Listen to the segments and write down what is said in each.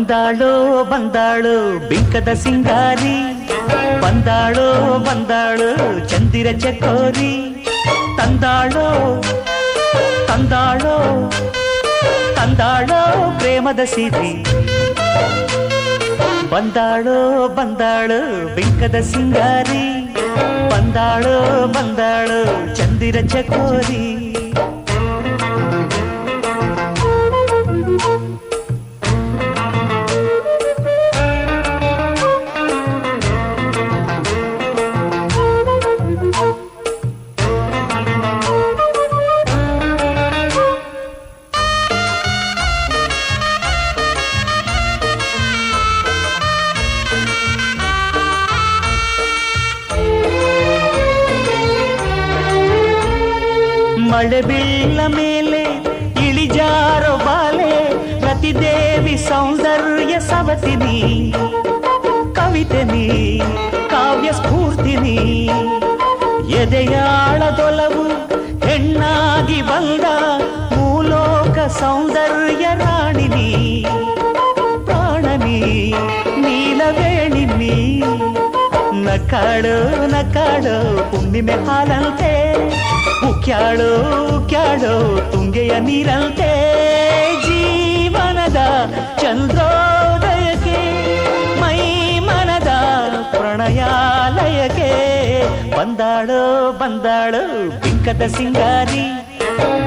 ಬಂದಾಳೋ ಬಂದಾಳು ಬಿಂಕದ ಸಿಂಗಾರಿ, ಬಂದಾಳೋ ಬಂದಾಳು ಚಂದಿರ ಚಕೋರಿ, ತಂದಾಳೋ ತಂದಾಳೋ ತಂದಾಳೋ ಪ್ರೇಮದ ಸಿರಿ. ಬಂದಾಳೋ ಬಂದಾಳು ಬಿಂಕದ ಸಿಂಗಾರಿ, ಬಂದಾಳೋ ಬಂದಾಳು ಚಂದಿರ ಚಕೋರಿ. ಮಳೆ ಬೀಳ ಮೇಲೆ ಇಳಿಜಾರೋ ಬಾಲೆ, ರತಿದೇವಿ ಸೌಂದರ್ಯ ಸವತಿನಿ, ಕವಿತೆನಿ ಕಾವ್ಯ ಸ್ಫೂರ್ತಿನಿ, ಎದೆಯಾಳದೊಲವು ಹೆಣ್ಣಾಗಿ ಬಂದ ಮೂಲೋಕ ಸೌಂದರ್ಯ ರಾಣಿನಿ, ಪ್ರಾಣನಿ ನೀಲವೇಣಿನಿ, ನಕಾಳು ನಕಾಳು ಹುಣ್ಣಿಮೆ ಹಾಲಂತೆ, ಉಕ್ಯಾಳೋ ಉಕ್ಯಾಳೋ ತುಂಗೆಯ ನೀರಂತೆ, ಜೀವನದ ಚಂದ್ರೋದಯಕ್ಕೆ ಮೈ ಮನದ ಪ್ರಣಯಾಲಯಕ್ಕೆ. ಬಂದಾಳೋ ಬಂದಾಳು ಬಿಂಕದ ಸಿಂಗಾರಿ,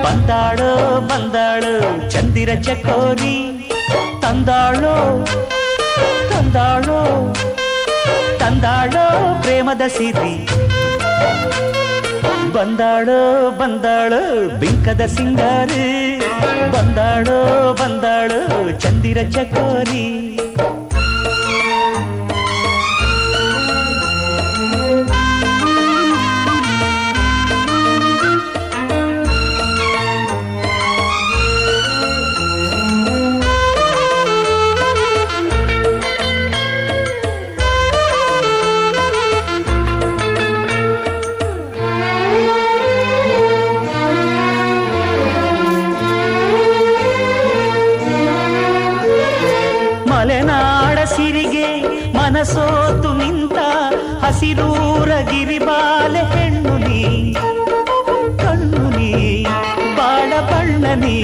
ಬಂದಾಳೋ ಬಂದಾಳು ಚಂದಿರ ಚಕೋರಿ, ತಂದಾಳೋ ತಂದಾಳೋ ತಂದಾಳೋ ಪ್ರೇಮದ ಸಿರಿ. ಬಂದಾಳೋ ಬಂದಾಳು ಬಿಂಕದ ಸಿಂಗಾರಿ, ಬಂದಾಳೋ ಬಂದಾಳು ಚಂದಿರ ಚಕೋರಿ. ಮಲೆನಾಡ ಸಿರಿಗೆ ಮನಸೋತು ನಿಂತ ಹಸಿರೂರ ಗಿರಿಬಾಲೆ ಹೆಣ್ಣು ನೀ, ಕಣ್ಣು ನೀ ಬಾಳ ಬಣ್ಣ ನೀ,